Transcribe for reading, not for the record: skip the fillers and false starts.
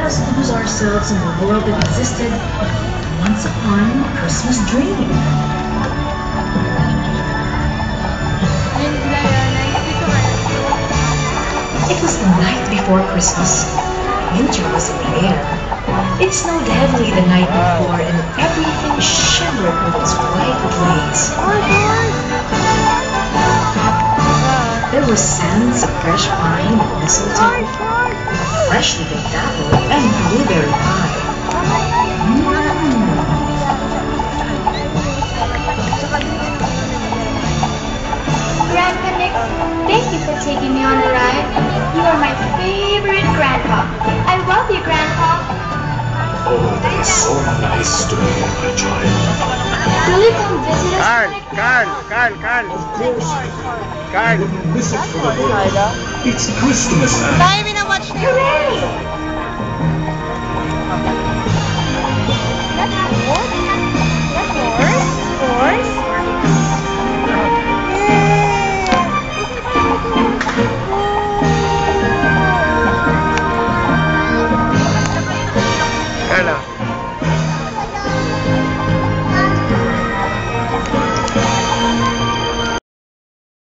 us lose ourselves in the world that existed once upon a Christmas dream. It was the night before Christmas. Winter was in the air. It snowed heavily the night before and everything shimmered with its white glaze. There were scents of fresh pine and mistletoe, freshly baked apple, and blueberry pie. Grandpa Nick, thank you for taking me on a ride. You are my favorite grandpa. I love you, Grandpa. Oh, that is so nice to hear, my child. Will you come visit us tonight? Of course I will. Wouldn't miss it for the world. It's Christmas now. Hooray! Carla.